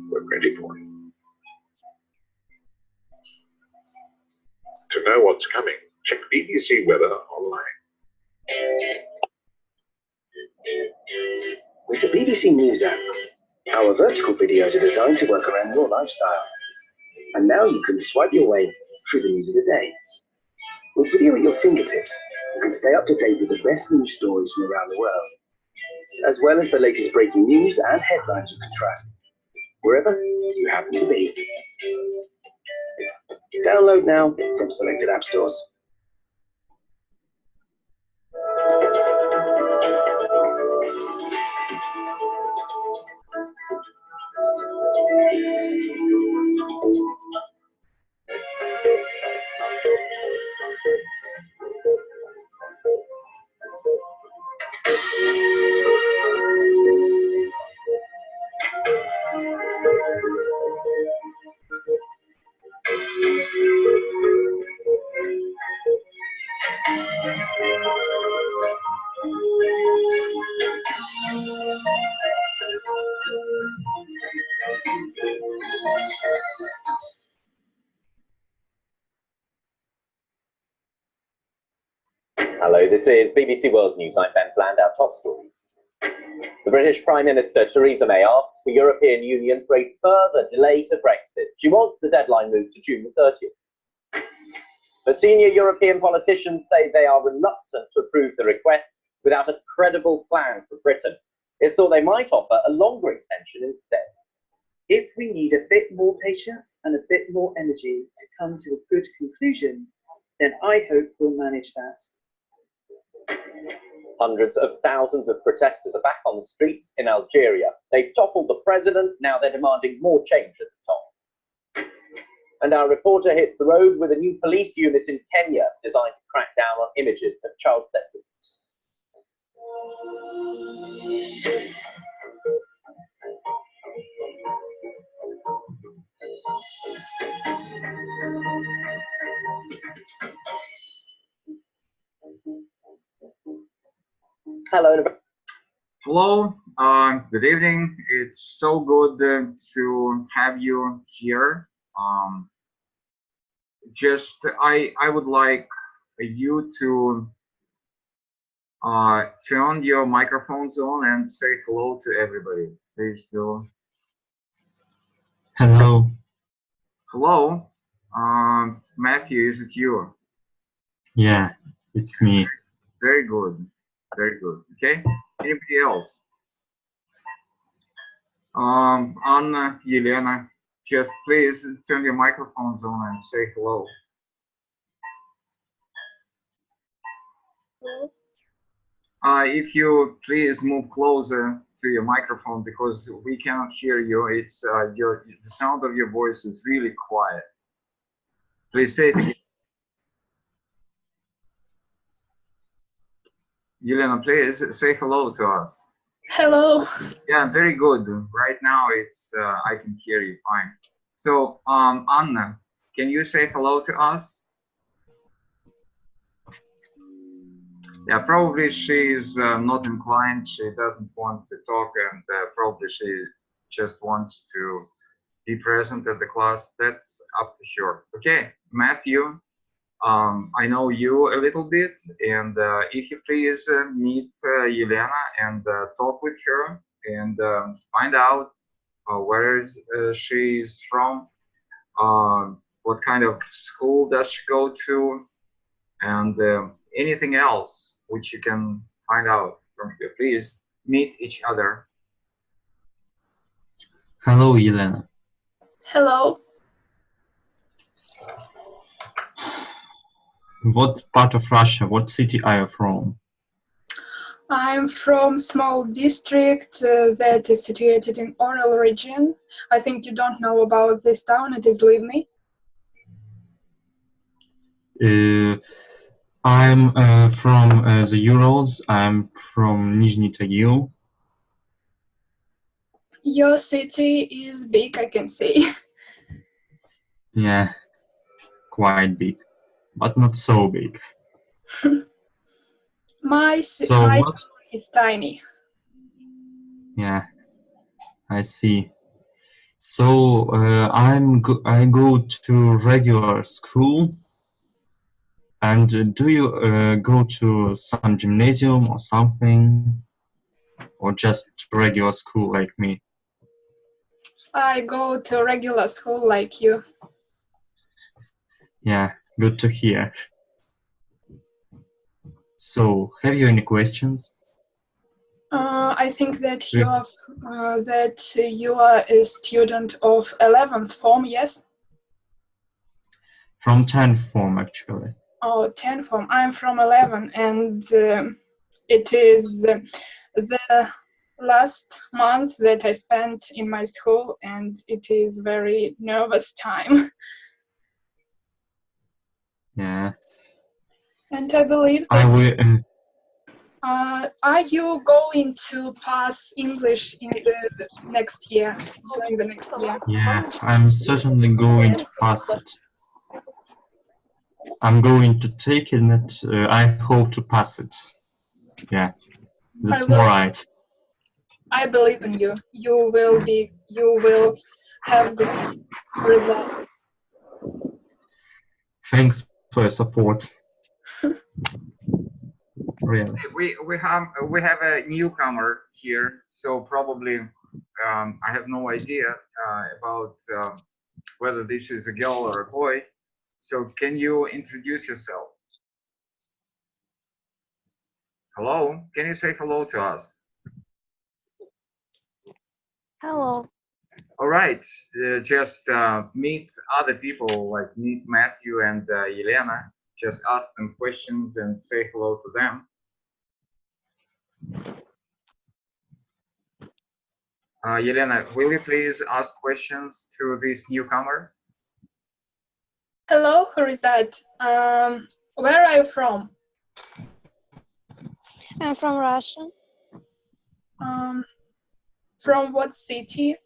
we're ready for it. To know what's coming, check BBC Weather online. With the BBC News app, our vertical videos are designed to work around your lifestyle. And now you can swipe your way through the news of the day. With video at your fingertips, you can stay up to date with the best news stories from around the world, as well as the latest breaking news and headlines you can trust, wherever you happen to be. Download now from selected app stores. Hello, this is BBC World News. I'm Ben Bland. Our top stories. The British Prime Minister Theresa May asks the European Union for a further delay to Brexit. She wants the deadline moved to June the 30th. But senior European politicians say they are reluctant to approve the request without a credible plan for Britain. It's thought they might offer a longer extension instead. If we need a bit more patience and a bit more energy to come to a good conclusion, then I hope we'll manage that. Hundreds of thousands of protesters are back on the streets in Algeria. They've toppled the president, now they're demanding more change at the top. And our reporter hits the road with a new police unit in Kenya designed to crack down on images of child sex abuse. Hello. Hello, good evening. It's so good to have you here. I would like you to turn your microphones on and say hello to everybody. Please do. Hello. Hello. Matthew, is it you? Yeah, it's me. Very good. Very good. Okay. Anybody else? Anna, Yelena, just please turn your microphones on and say hello. If you please move closer to your microphone because we cannot hear you. It's the sound of your voice is really quiet. Please say it again. Yelena, please say hello to us. Hello. Yeah, very good. Right now, it's I can hear you fine. So, Anna, can you say hello to us? Yeah, probably she's not inclined. She doesn't want to talk, and probably she just wants to be present at the class. That's up to her. Okay, Matthew. I know you a little bit, and if you please meet Yelena and talk with her and find out where she is from, what kind of school does she go to, and anything else which you can find out from her. Please meet each other. Hello, Yelena. Hello. What part of Russia, what city are you from? I'm from small district that is situated in Oral region. I think you don't know about this town, it is Livny. I'm from the Urals. I'm from Nizhny Tagil. Your city is big, I can say. Yeah, quite big, but not so big. My So town what? is tiny. Yeah, I see. So I go to regular school. And do you go to some gymnasium or something, or just regular school like me? I go to regular school like you. Yeah, good to hear. So, have you any questions? I think that you are a student of 11th form, yes? From 10th form, actually. Oh, 10th form. I'm from 11, and it is the last month that I spent in my school, and it is very nervous time. Yeah. And I believe I that. will. Are you going to pass English in the next year, during the next year? Yeah, I'm certainly going to pass it. I'm going to take it. I hope to pass it. Yeah, that's more right. I believe in you. You will have great results. Thanks for your support. Really. We have a newcomer here, so probably I have no idea about whether this is a girl or a boy. So can you introduce yourself? Hello, can you say hello to us? Hello. All right, just meet other people, like meet Matthew and Elena. Just ask them questions and say hello to them. Elena, will you please ask questions to this newcomer? Hello, who is that? Where are you from? I'm from Russia. From what city?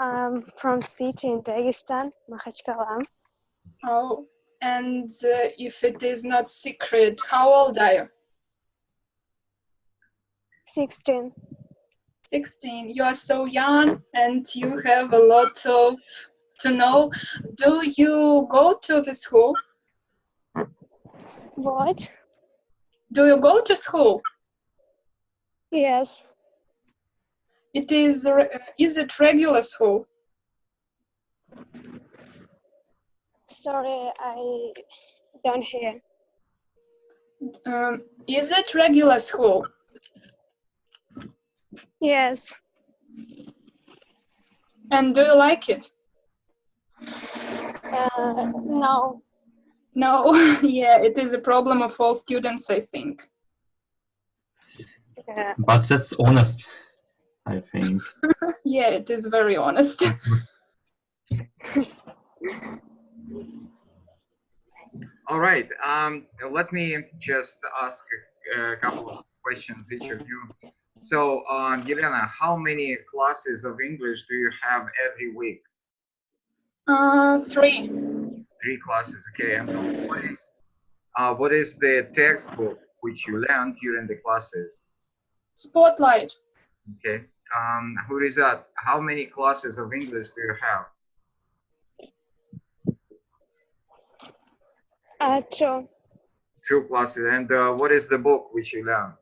I'm from city in Dagestan, Makhachkala. Oh, and if it is not secret, how old are you? 16. 16. You are so young and you have a lot to know. Do you go to the school? What? Do you go to school? Yes. Is it regular school? Sorry, I don't hear. Is it regular school? Yes. And do you like it? No. No, yeah, it is a problem of all students, I think. Yeah. But that's honest, I think. Yeah, it is very honest. All right, let me just ask a couple of questions each of you. So, Elena, how many classes of English do you have every week? 3. 3 classes, okay. And what is the textbook which you learn during the classes? Spotlight. Okay. Who is that? How many classes of English do you have? 2. 2 classes. And what is the book which you learn?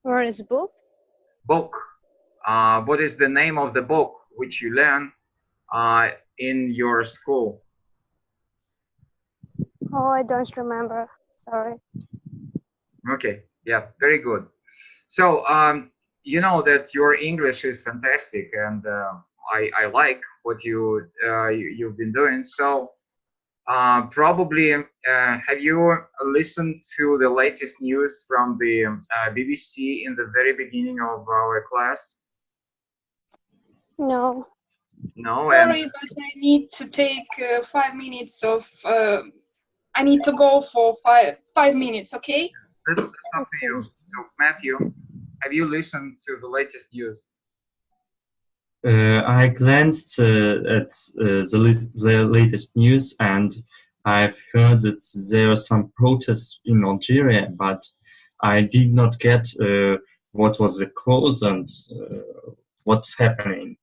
Where is book? Book. What is the name of the book which you learn in your school? Oh, I don't remember. Sorry. Okay. Yeah, very good. So, you know that your English is fantastic, and I like what you've been doing. So, probably have you listened to the latest news from the BBC in the very beginning of our class? No. No. Sorry, but I need to take 5 minutes of. I need to go for 5 minutes, okay? That's up to you. So, Matthew, have you listened to the latest news? I glanced at the latest news, and I've heard that there are some protests in Algeria, but I did not get what was the cause and what's happening.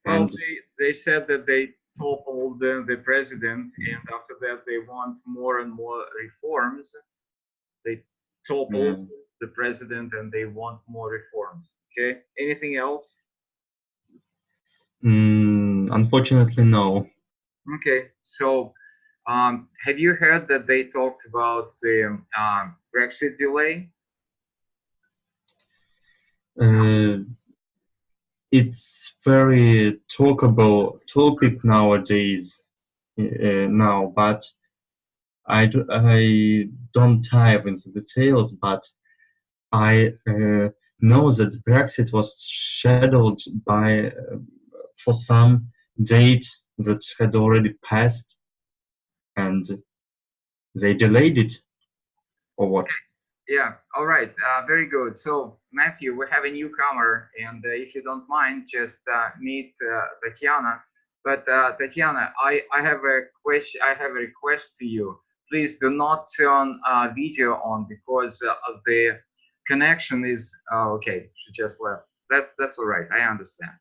Well, And they said that they toppled the president, and after that they want more and more reforms. They toppled the president and they want more reforms. Okay, anything else? unfortunately, no. Okay, so have you heard that they talked about the Brexit delay? It's very talkable topic nowadays now, but I don't dive into details, but I know that Brexit was scheduled by for some date that had already passed, and they delayed it, or what? Yeah, all right, very good. So Matthew, we have a newcomer, and if you don't mind, just meet Tatiana. But Tatiana, I have a question. I have a request to you. Please do not turn video on because the connection is okay. She just left. That's all right. I understand.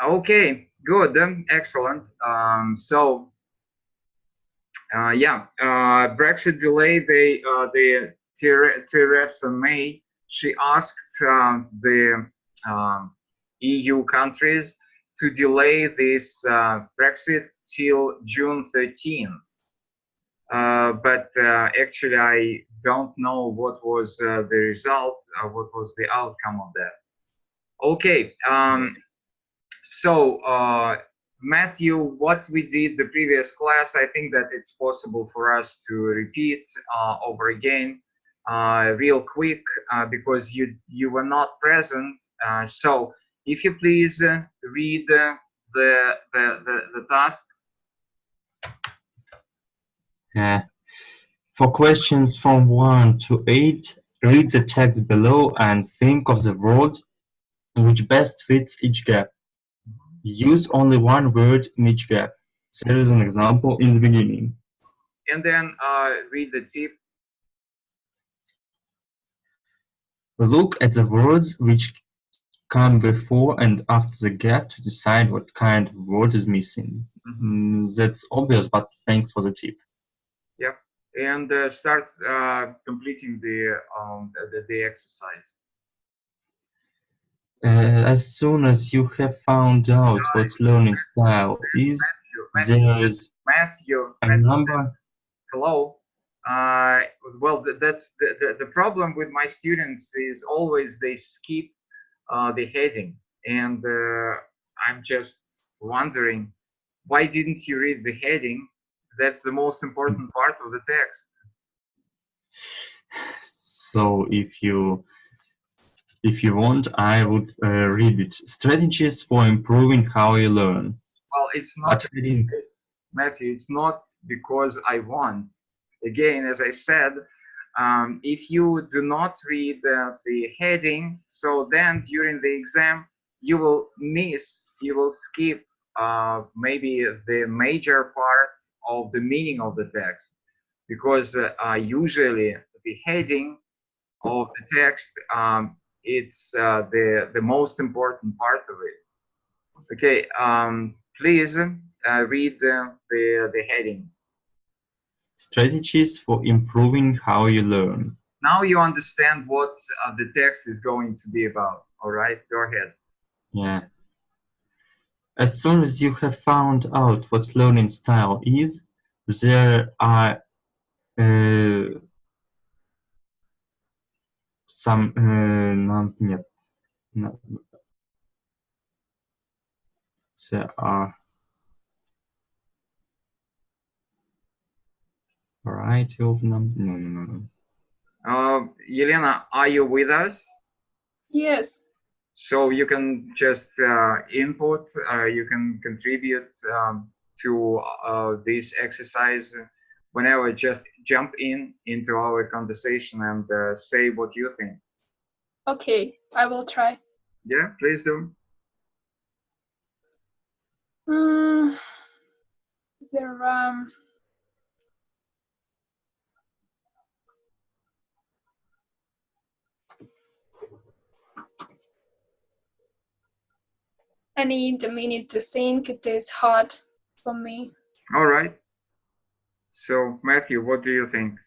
Okay, good, excellent. So yeah, Brexit delay. The Theresa May, she asked the EU countries to delay this Brexit till June 13th. But actually, I don't know what was the result, what was the outcome of that. Okay, so Matthew, what we did the previous class, I think that it's possible for us to repeat over again real quick because you were not present. So if you please read the task. For questions from 1 to 8, read the text below and think of the word which best fits each gap. Use only one word in each gap. There is an example in the beginning. And then read the tip. Look at the words which come before and after the gap to decide what kind of word is missing. That's obvious, but thanks for the tip. Yeah, and start completing the exercise. As soon as you have found out what learning style is, there is a number. Hello. Well, that's the problem with my students is always they skip the heading, and I'm just wondering, why didn't you read the heading? That's the most important part of the text. So if you want, I would read it. Strategies for improving how you learn. Well, it's not, Matthew, it's not because I want. Again, as I said, if you do not read the heading, so then during the exam, you will skip maybe the major part of the meaning of the text, because usually the heading of the text, it's the most important part of it. Okay, please read the heading. Strategies for improving how you learn. Now you understand what the text is going to be about. All right, go ahead. Yeah. As soon as you have found out what learning style is, there are some there are variety of numbers. Yelena, are you with us? Yes. So you can just input, you can contribute to this exercise whenever. Just jump into our conversation and say what you think. Okay, I will try. Yeah, please do. I need a minute to think. It is hard for me. All right. So, Matthew, what do you think?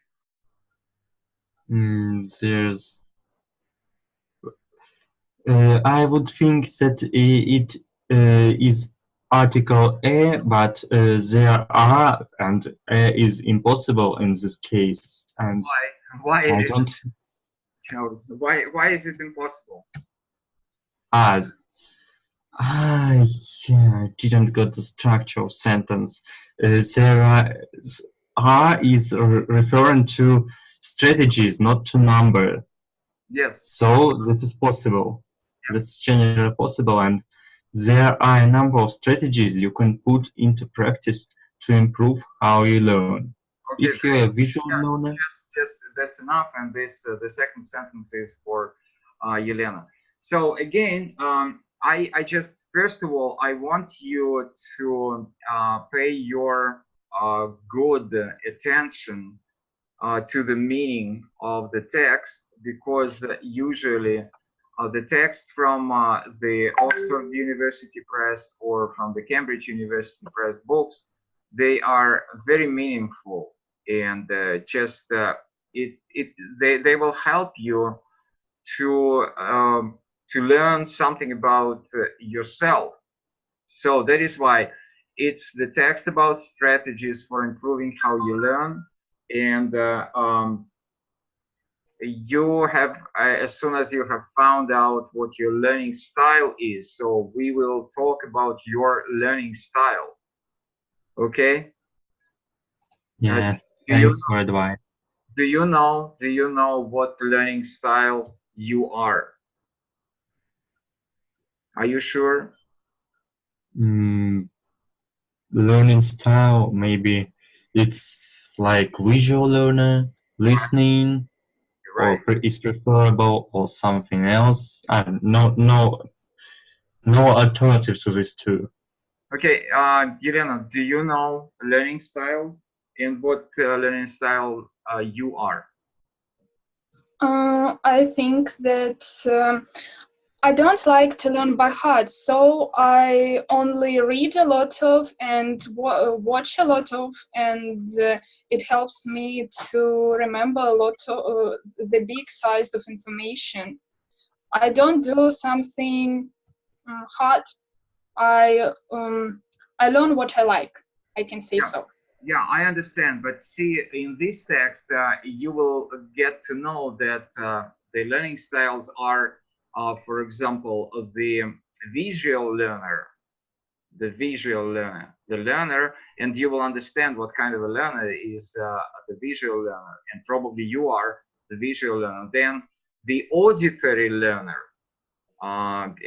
There's. I would think that it is article A, but there are, and A is impossible in this case. And Why? I don't. Why is it impossible? As yeah, I didn't get the structure of sentence. There are is referring to strategies, not to number. Yes. So that is possible. Yeah. That's generally possible, and there are a number of strategies you can put into practice to improve how you learn. Okay, if you're a visual learner, just that's enough. And this the second sentence is for Yelena. So again, I just first of all I want you to pay your good attention to the meaning of the text, because usually the text from the Oxford University Press or from the Cambridge University Press books, they are very meaningful, and they will help you to learn something about yourself. So that is why it's the text about strategies for improving how you learn. And you have, as soon as you have found out what your learning style is, so we will talk about your learning style. Okay? Yeah, thanks for advice. Do you know what learning style you are? Are you sure? Learning style, maybe it's like visual learner, listening, right. Or is preferable, or something else. No alternatives to this too. Okay, Yelena, do you know learning styles and what learning style you are? I think that I don't like to learn by heart, so I only read a lot of and watch a lot of, and it helps me to remember a lot of the big size of information. I don't do something hard. I learn what I like. I can say so. Yeah, I understand. But see, in this text, you will get to know that the learning styles are, for example, the visual learner, the learner, and you will understand what kind of a learner is the visual learner, and probably you are the visual learner. Then the auditory learner,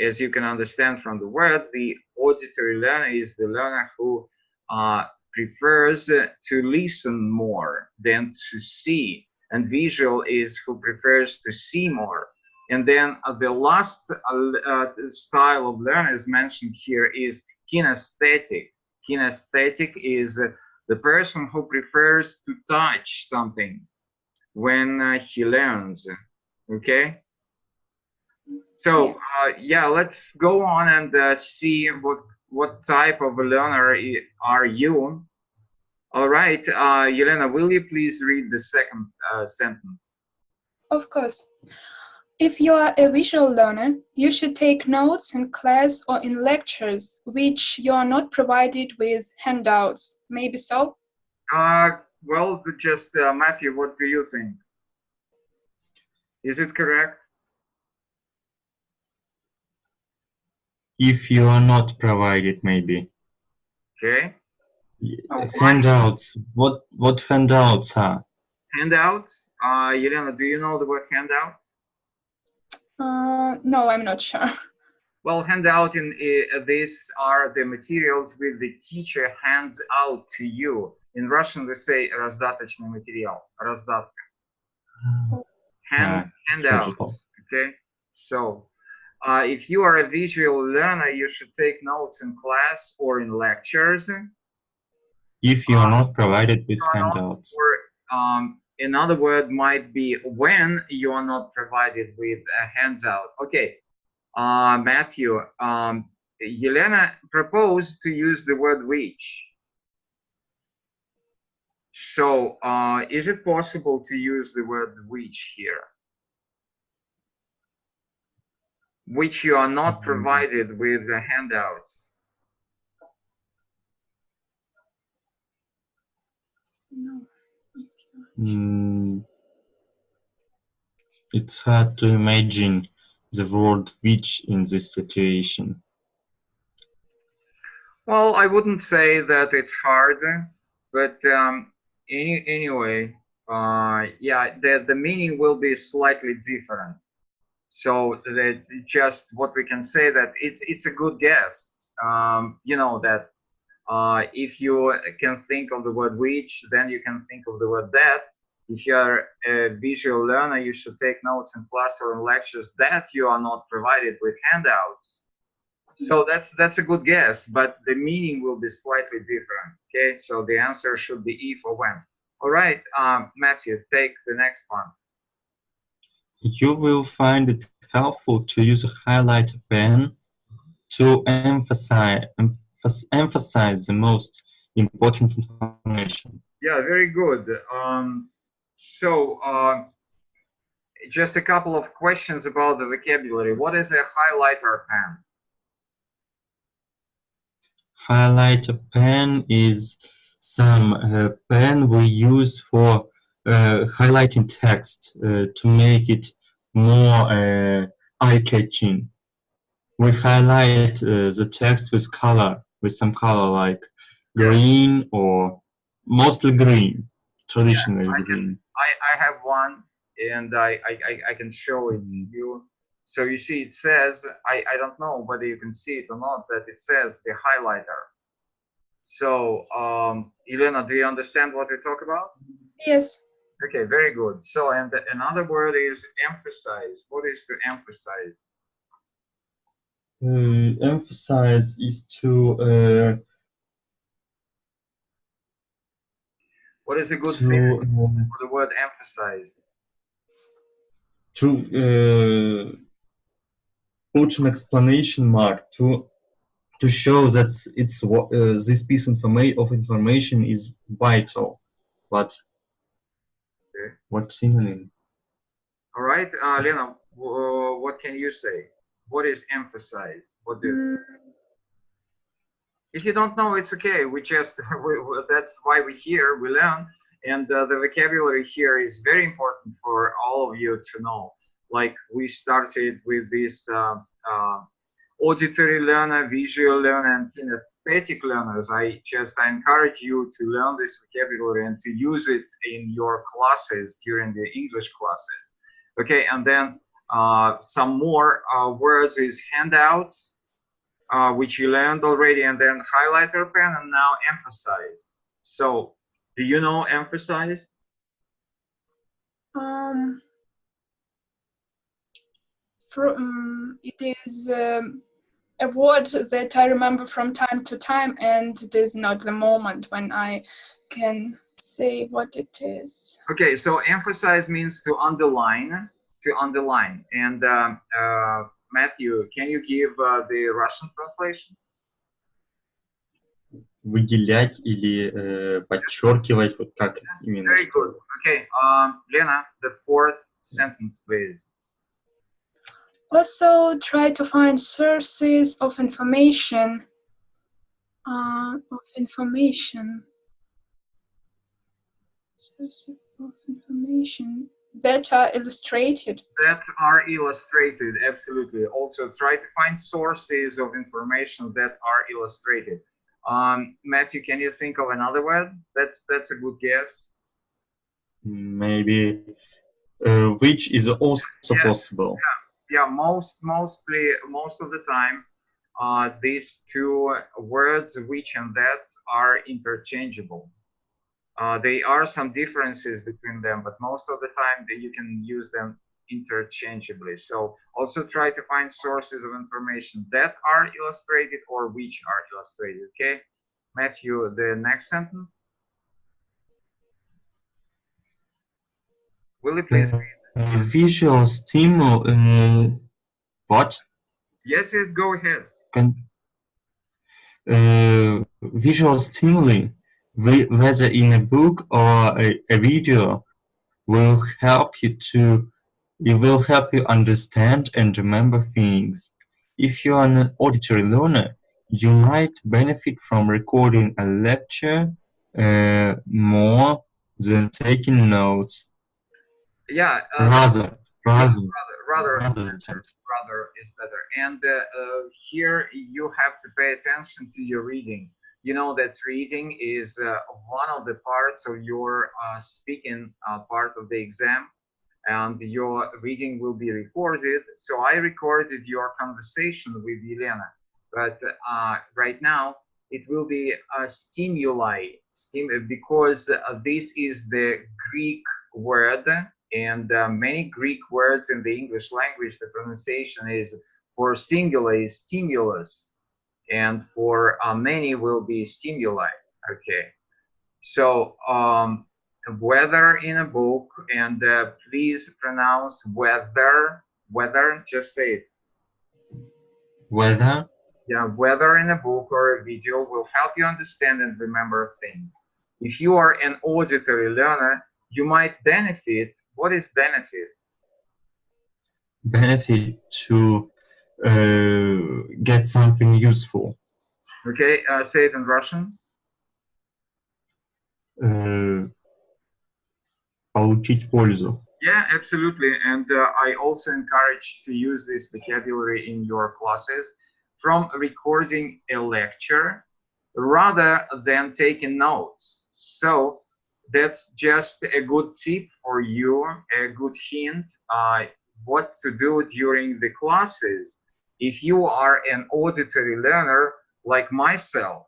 as you can understand from the word, the auditory learner is the learner who prefers to listen more than to see, and visual is who prefers to see more. And then the last style of learners mentioned here is kinesthetic. Kinesthetic is the person who prefers to touch something when he learns. Okay. So yeah, let's go on and see what type of a learner are you. All right, Yelena, will you please read the second sentence? Of course. If you are a visual learner, you should take notes in class or in lectures, which you are not provided with handouts. Maybe so? Well, just Matthew, what do you think? Is it correct? If you are not provided, maybe. Okay. Handouts. What handouts are? Handouts? Yelena, do you know the word handout? No, I'm not sure. Well, handout in these are the materials which the teacher hands out to you. In Russian, we say раздаточный материал. Раздатка. Handout. Okay. So, if you are a visual learner, you should take notes in class or in lectures. If you are not provided with handouts. Or, another word might be when you are not provided with a handout. Okay, Matthew, Yelena proposed to use the word which. So, is it possible to use the word which here? Which you are not provided with the handouts. It's hard to imagine the word which in this situation. Well, I wouldn't say that it's hard, but anyway, yeah, the meaning will be slightly different. So that's just what we can say, that it's a good guess. You know that if you can think of the word which, then you can think of the word that. If you are a visual learner, you should take notes in class or in lectures that you are not provided with handouts. So that's a good guess, but the meaning will be slightly different. Okay, so the answer should be if or when. All right, Matthew, take the next one. You will find it helpful to use a highlighter pen to emphasize the most important information. Yeah, very good. Just a couple of questions about the vocabulary. What is a highlighter pen? Highlighter pen is some pen we use for highlighting text to make it more eye-catching. We highlight the text with color, with some color like green or mostly green, traditionally green. I have one, and I can show it to you. So you see, it says, I don't know whether you can see it or not, but it says the highlighter. So, Elena, do you understand what we talk about? Yes. Okay, very good. So, and another word is emphasize. What is to emphasize? Emphasize is to what is a good synonym for the word emphasize? To put an exclamation mark to show that it's this piece of information is vital. But what synonym? All right, Lena, what can you say? What is emphasize? What is? If you don't know, it's okay. We just that's why we're here. We learn, and the vocabulary here is very important for all of you to know. Like we started with this auditory learner, visual learner, and kinesthetic learners. I encourage you to learn this vocabulary and to use it in your classes during the English classes. Okay, and then some more words is handouts, which you learned already, and then highlighter pen, and now emphasize. So, do you know emphasize? It is a word that I remember from time to time, and it is not the moment when I can say what it is. Okay, so emphasize means to underline, and Matthew, can you give the Russian translation? Выделять или подчеркивать, вот как именно. Very good. Okay, Lena, the fourth sentence, please. Also, try to find sources of information. Sources of information that are illustrated. That are illustrated, absolutely. Also, try to find sources of information that are illustrated. Matthew, can you think of another word? That's a good guess. Maybe which is also possible. Yeah, most of the time, these two words, which and that, are interchangeable. There are some differences between them, but most of the time you can use them interchangeably. So also try to find sources of information that are illustrated or which are illustrated. Okay, Matthew, the next sentence. Will you please read? Visual stimulus. What? Yes, go ahead. visual stimuli, whether in a book or a video, will help you to it will help you understand and remember things. If you're an auditory learner, you might benefit from recording a lecture more than taking notes. Yeah, Rather, rather, rather rather than rather is better. And here you have to pay attention to your reading. You know that reading is one of the parts of your speaking part of the exam, and your reading will be recorded. So I recorded your conversation with Elena, but right now it will be a stimuli, because this is the Greek word, and many Greek words in the English language, the pronunciation is for singular is stimulus, and for many will be stimuli. Okay, so weather in a book, and please pronounce weather. Weather, just say it. weather. Yeah, weather in a book or a video will help you understand and remember things. If you are an auditory learner, you might benefit. What is benefit? Benefit to get something useful. Okay, say it in Russian. Получить пользу. Yeah, absolutely. And I also encourage to use this vocabulary in your classes from recording a lecture rather than taking notes. So that's just a good tip for you, a good hint what to do during the classes. If you are an auditory learner like myself,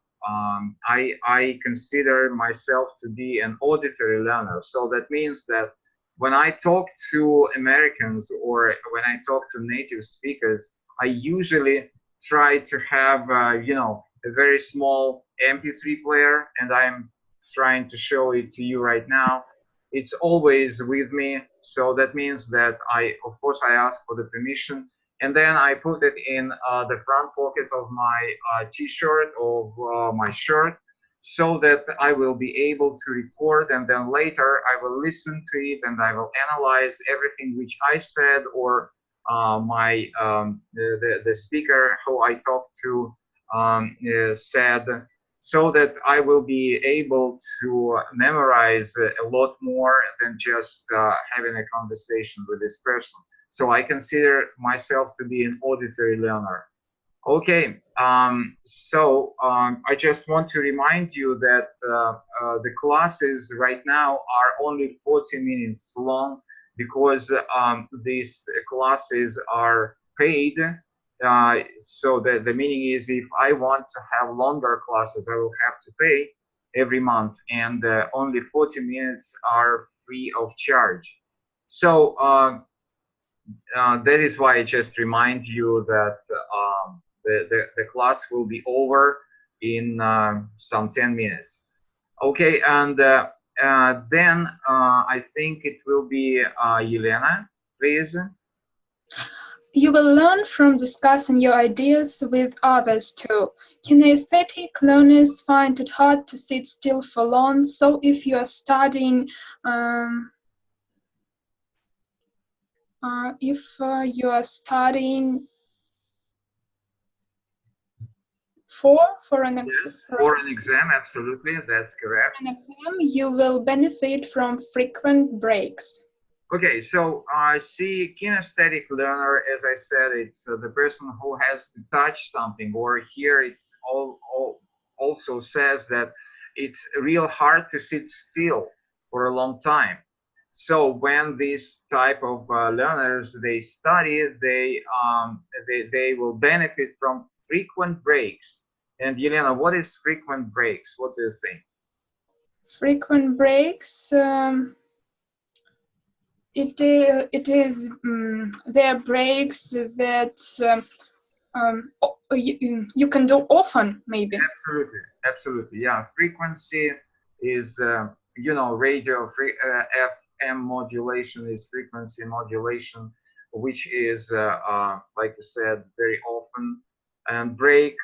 I consider myself to be an auditory learner. So that means that when I talk to Americans or when I talk to native speakers, I usually try to have, you know, a very small MP3 player, and I'm trying to show it to you right now. It's always with me. So that means that of course, I ask for the permission, and then I put it in the front pocket of my t-shirt or my shirt, so that I will be able to record, and then later I will listen to it and I will analyze everything which I said, or the speaker who I talked to said, so that I will be able to memorize a lot more than just having a conversation with this person. So I consider myself to be an auditory learner. Okay, I just want to remind you that the classes right now are only 40 minutes long, because these classes are paid. So the meaning is, if I want to have longer classes, I will have to pay every month, and only 40 minutes are free of charge. So that is why I just remind you that the class will be over in some 10 minutes. Okay, and then I think it will be Elena, please. You will learn from discussing your ideas with others too. Kinesthetic learners find it hard to sit still for long, so if you are studying for an exam, absolutely, that's correct. For an exam, you will benefit from frequent breaks. Okay, so I see kinesthetic learner, as I said, it's the person who has to touch something, or here it's also says that it's real hard to sit still for a long time. So when this type of learners, they study, they will benefit from frequent breaks. And Elena, what is frequent breaks? What do you think? Frequent breaks, it is there breaks that you can do often, maybe. Absolutely, yeah. Frequency is you know, radio FM modulation is frequency modulation, which is like you said, very often. and break,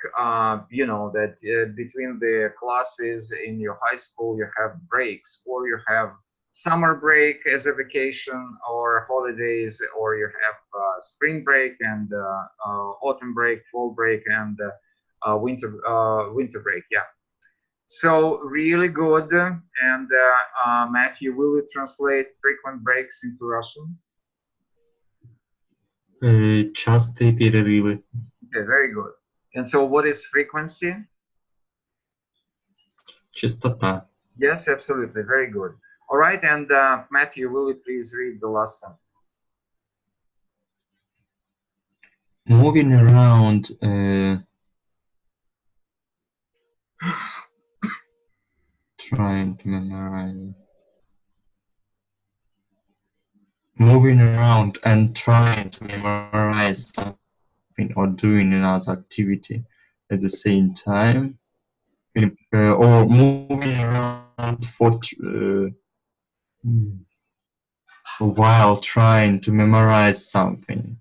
you know, that between the classes in your high school you have breaks, or you have summer break as a vacation or holidays, or you have spring break and autumn break, fall break, and winter break. Yeah. So really good. And Matthew, will you translate frequent breaks into Russian? Частые перерывы. Okay, very good. And so what is frequency? Частота. Yes, absolutely. Very good. All right. And Matthew, will you please read the last sentence? Moving around, trying to memorize. Moving around and trying to memorize something or doing another activity at the same time, or moving around for while trying to memorize something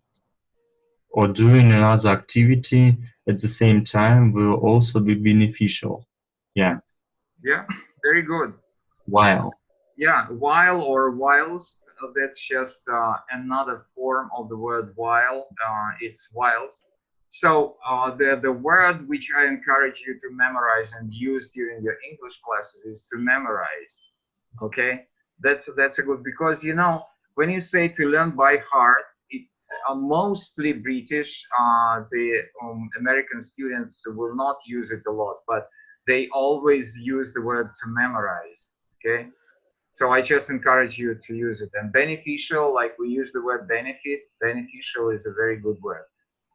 or doing another activity at the same time will also be beneficial. Yeah. Yeah, very good. While. Yeah, while or whilst, that's just another form of the word while. It's whilst. So the word which I encourage you to memorize and use during your English classes is to memorize. Okay, that's a good, because you know, when you say to learn by heart, it's mostly British. The American students will not use it a lot, but they always use the word to memorize. Okay, so I just encourage you to use it. And beneficial, like we use the word benefit, beneficial is a very good word.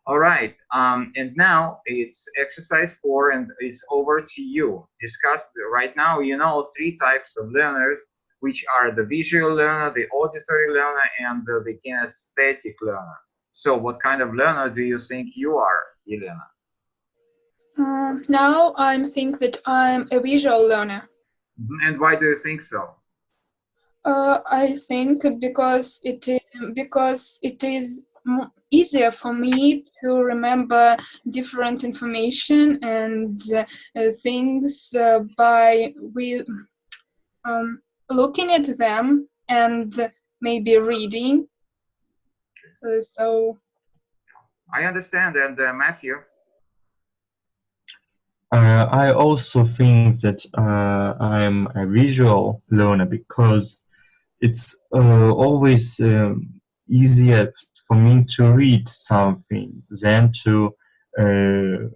All right, and now it's exercise 4, and it's over to you. Discuss right now, you know, 3 types of learners, which are the visual learner, the auditory learner, and the kinesthetic learner. So what kind of learner do you think you are, Elena? Now I think that I'm a visual learner. And why do you think so? I think because it is easier for me to remember different information and things by looking at them and maybe reading. So I understand. And Matthew? I also think that I'm a visual learner because it's always easier for me to read something than to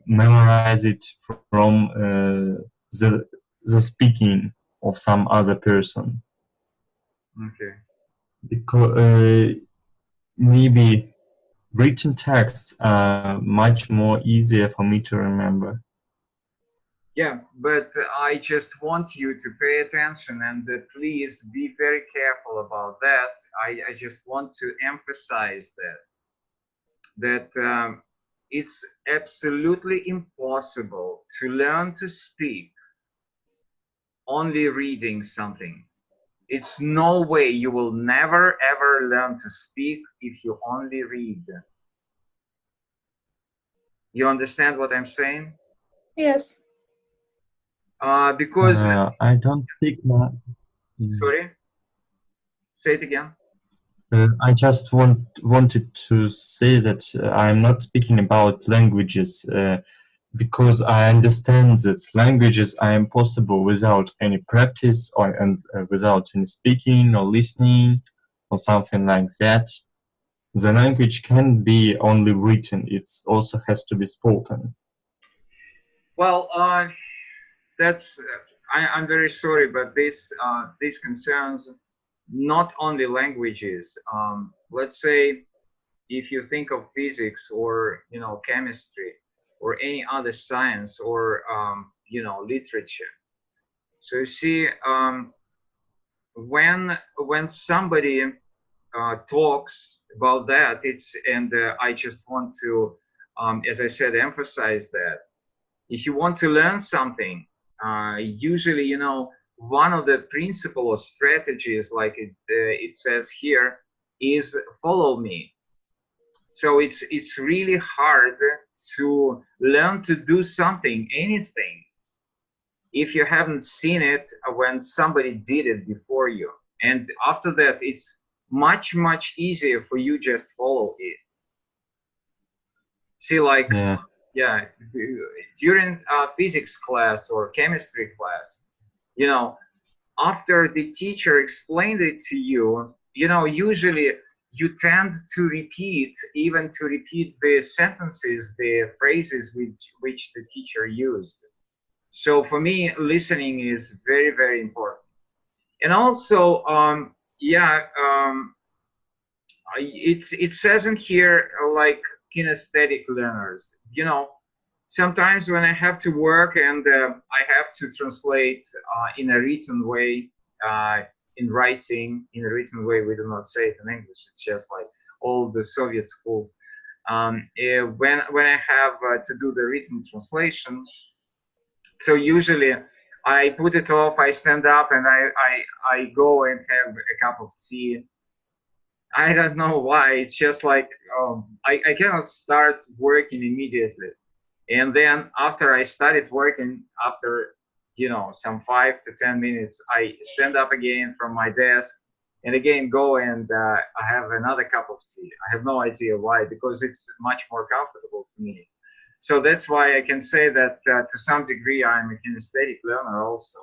memorize it from the speaking of some other person. Okay. Because maybe written texts are much more easier for me to remember. Yeah, but I just want you to pay attention, and please be very careful about that. I just want to emphasize that it's absolutely impossible to learn to speak only reading something. It's no way. You will never ever learn to speak if you only read. You understand what I'm saying? yes. Because I don't speak much. Sorry? Say it again. I just wanted to say that I'm not speaking about languages because I understand that languages are impossible without any practice or without any speaking or listening or something like that. The language can be only written; it also has to be spoken. Well, that's I'm very sorry, but this concerns not only languages. Let's say if you think of physics or chemistry or any other science or literature. So you see, when somebody talks about that, I just want to, as I said, emphasize that if you want to learn something, usually, one of the principal or strategies, like it says here, is follow me. So it's really hard to learn learn to do something, anything, if you haven't seen it when somebody did it before you. And after that, it's much, much easier for you just follow it. See, like, yeah, during physics class or chemistry class, you know, after the teacher explained it to you, you know, usually you tend to repeat, even to repeat the sentences, the phrases which the teacher used. So for me, listening is very, very important. And also, it says in here, like, kinesthetic learners, you know, sometimes when I have to work and I have to translate in a written way, in writing, in a written way, we do not say it in English, it's just like all the Soviet school. When I have to do the written translation, so usually I put it off, I stand up and I go and have a cup of tea. I don't know why, it's just like, I cannot start working immediately. And then after I started working, after, you know, some 5 to 10 minutes, I stand up again from my desk and again go and I have another cup of tea. I have no idea why, because it's much more comfortable for me. So that's why I can say that to some degree I'm a kinesthetic learner also.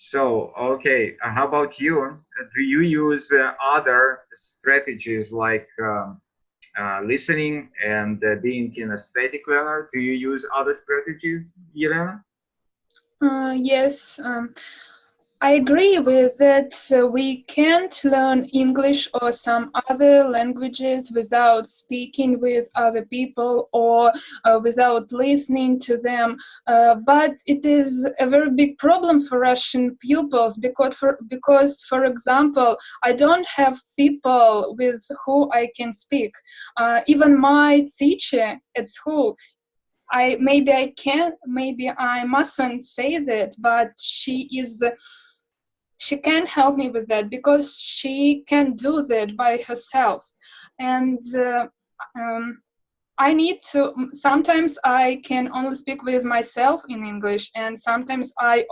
So, okay, how about you? Do you use other strategies like listening and being kinesthetic learner? Do you use other strategies, Yelena? Yes, I agree with that. We can't learn English or some other languages without speaking with other people or without listening to them. But it is a very big problem for Russian pupils because, for example, I don't have people with who I can speak. Even my teacher at school, maybe I mustn't say that, but she can help me with that because she can do that by herself. And I need to, sometimes I can only speak with myself in English, and sometimes I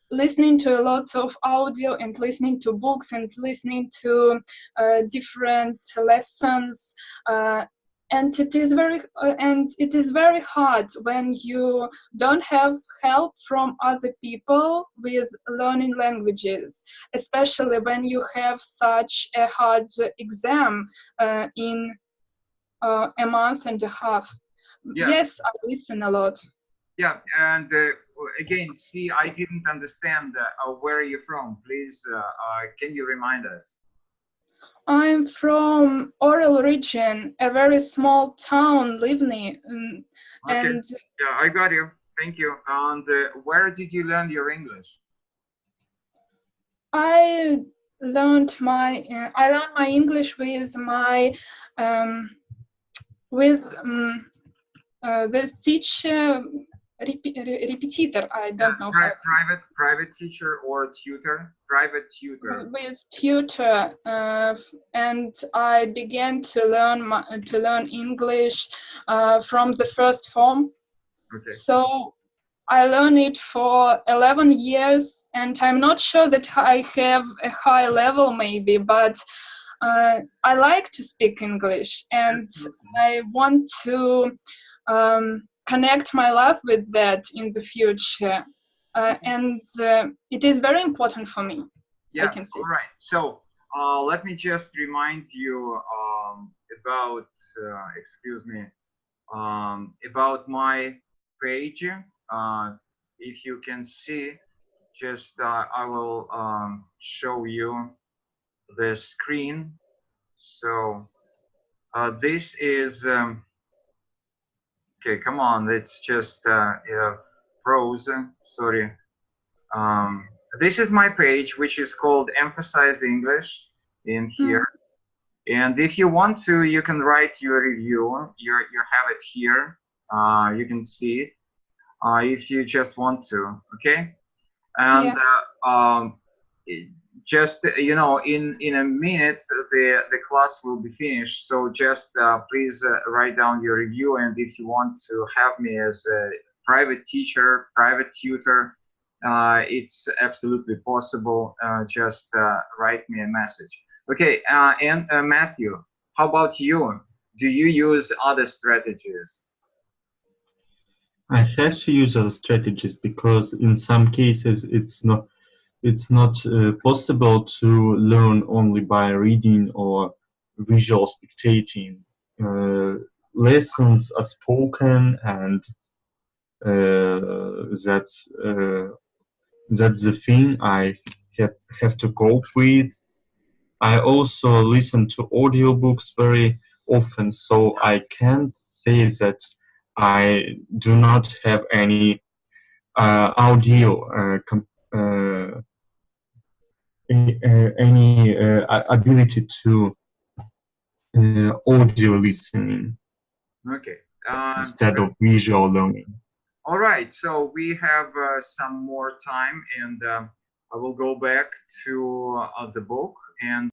listening to a lot of audio and listening to books and listening to different lessons. And it is very hard when you don't have help from other people with learning languages, especially when you have such a hard exam in a month and a half. Yeah. Yes, I listen a lot. Yeah, and again, see, I didn't understand where are you from. Please, can you remind us? I'm from Oral region, a very small town, Livni. Okay. And yeah, I got you. Thank you. And where did you learn your English? I learned my English with my this teacher repetitor. I don't know how. Private teacher or tutor? Private tutor. With tutor, and I began to learn English from the first form. Okay. So I learned it for 11 years, and I'm not sure that I have a high level maybe, but I like to speak English, and I want to connect my life with that in the future. And it is very important for me. Yeah, I can say all right. So let me just remind you about, excuse me, about my page. If you can see, just I will show you the screen. So this is, okay, come on, it's just frozen, sorry. This is my page, which is called Emphasize English in here. And if you want to, you can write your review. You have it here. You can see it if you just want to, okay? And just in a minute the class will be finished, so just please write down your review, and if you want to have me as a private teacher, private tutor, it's absolutely possible. Just write me a message. Okay, and Matthew, how about you? Do you use other strategies? I have to use other strategies because in some cases it's not possible to learn only by reading or visual spectating. Lessons are spoken, and that's the thing I have to cope with. I also listen to audiobooks very often, so I can't say that I do not have any audio any ability to audio listening. Okay. Instead of visual learning. All right, so we have some more time, and I will go back to the book and